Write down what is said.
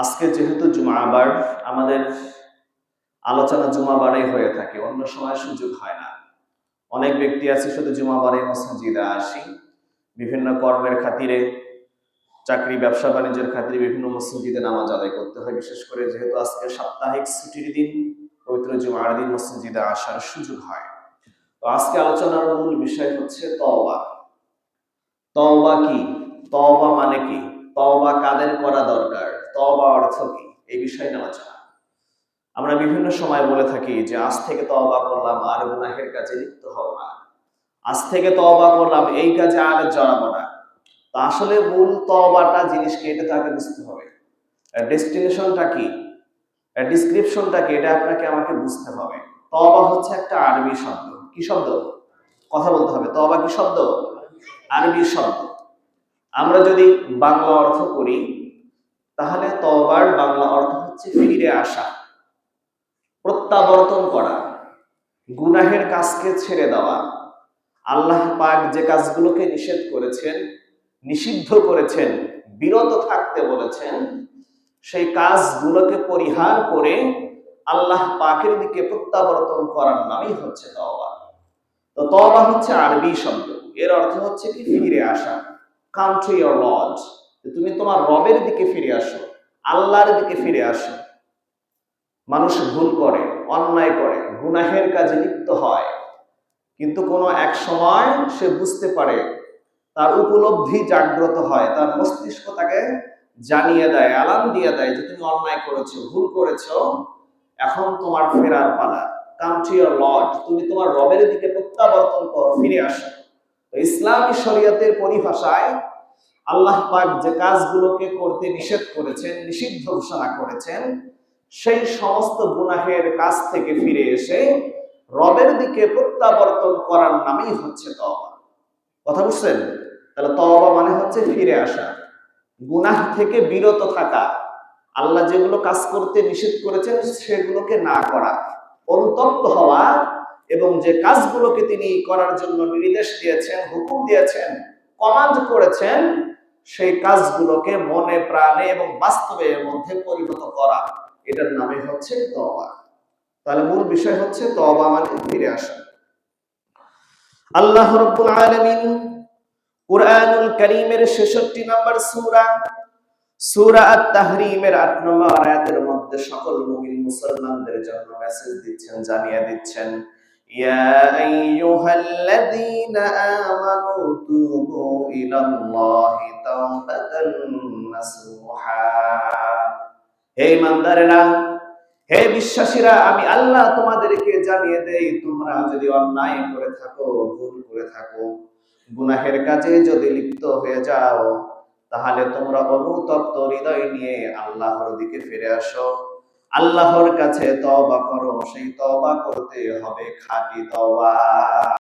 আজকে যেহেতু জুমাবার, আমাদের আলোচনা জুমাবারেই হয়ে থাকে, অন্য সময় সুযোগ হয় না। অনেক ব্যক্তি আছে শুধু জুমাবারে মসজিদে আসি, বিভিন্ন কর্মের খাতিরে, চাকরি ব্যবসা বাণিজ্যের খাতিরে বিভিন্ন মসজিদে নামাজ আদায় করতে হয়। বিশেষ করে যেহেতু আজকে সাপ্তাহিক ছুটির দিন, পবিত্র জুমার দিন মসজিদে আসার সুযোগ হয়। তো আজকে আলোচনার মূল বিষয় হচ্ছে তওবা। তওবা কি? তওবা মানে কি? তওবা কাদের করা দরকার? তওবা অর্থ কি? এই বিষয়ে আলোচনা। আমরা বিভিন্ন সময় বলে থাকি যে আজ থেকে তওবা করলাম, আর গুনাহের কাজে লিপ্ত হব না। আজ থেকে তওবা করলাম, এই কাজে আর জড়াবো না। তো আসলে মূল তওবাটা জিনিসকে এটা তাকে বুঝতে হবে। ডেস্টিনেশনটা কি, ডিসক্রিপশনটা কি, এটা আপনাকে আমাকে বুঝতে হবে। তওবা হচ্ছে একটা আরবি শব্দ। কি শব্দ? কথা বলতে হবে। তওবা কি শব্দ? আরবি শব্দ। আমরা যদি বাংলা অর্থ করি, তাহলে তওবার বাংলা অর্থ হচ্ছে ফিরে আসা, প্রত্যাবর্তন করা, গুনাহের কাজকে ছেড়ে দেওয়া। আল্লাহ পাক যে কাজগুলোকে নিষেধ করেছেন, নিষিদ্ধ করেছেন, বিরত থাকতে বলেছেন, সেই কাজগুলোকে পরিহার করে আল্লাহ পাকের দিকে প্রত্যাবর্তন করার নামই হচ্ছে তওবা। তো তওবা হচ্ছে আরবি শব্দ। এর অর্থ হচ্ছে কি? ফিরে আসা। Come to your lord. তুমি তোমার রবের দিকে ফিরে আসো, আল্লাহর দিকে ফিরে আসো। মানুষ ভুল করে, অন্যায় করে, গুনাহের কাজে লিপ্ত হয়, কিন্তু কোনো এক সময় সে বুঝতে পারে, তার উপলব্ধি জাগ্রত হয়, তার মস্তিষ্ক তাকে জানিয়ে দেয়, অ্যালার্ম দিয়ে দেয় যে তুমি অন্যায় করেছো, ভুল করেছো, এখন তোমার ফেরার পালা। কাম টু ইয়োর লর্ড, তুমি তোমার রবের দিকে প্রত্যাবর্তন করো, ফিরে আসো। তো ইসলামী শরীয়তের পরিভাষায় আল্লাহ পাক যে কাজগুলোকে করতে নিষেধ করেছেন, নিষিদ্ধ ঘোষণা করেছেন, সেই সমস্ত গুনাহের কাজ থেকে ফিরে এসে রবের দিকে প্রত্যাবর্তন করার নামই হচ্ছে তওবা। কথা বুঝছেন? তাহলে তওবা মানে হচ্ছে ফিরে আসা, গুনাহ থেকে বিরত থাকা, আল্লাহ যেগুলো কাজ করতে নিষেধ করেছেন সেগুলোকে না করা, অনুতপ্ত হওয়া, এবং যে কাজগুলোকে তিনি করার জন্য নির্দেশ দিয়েছেন, হুকুম দিয়েছেন, কমান্ড করেছেন, সেই কাজগুলোকে মনে প্রাণে এবং বাস্তবের মধ্যে পরিণত করা, এটার নামে হচ্ছে তওবা। তাহলে মূল বিষয় হচ্ছে তওবা মানে ফিরে আসা। আল্লাহ রাব্বুল আলামিন কুরআনুল কারীমের 66 নম্বর সূরা, সূরা আত-তাহরীমের 8 নম্বর আয়াতের মধ্যে সকল মুমিন মুসলমানদের জন্য মেসেজ দিচ্ছেন, জানিয়ে দিচ্ছেন, ইয়া আইয়ুহাল্লাযীনা আমানু তুবু ইলাল্লাহি তাওবাতান নাসুহা। হে ঈমানদারেরা, হে বিশ্বাসীরা, আমি আল্লাহ তোমাদেরকে জানিয়ে দেই, তোমরা যদি অন্যায় করে থাকো, ভুল করে থাকো, গুনাহের কাজে যদি লিপ্ত হয়ে যাও, তাহলে তোমরা অনুতপ্ত হৃদয় নিয়ে আল্লাহর দিকে ফিরে আসো, আল্লাহর কাছে তওবা করো। সেই তওবা করতে হবে খাঁটি তওবা।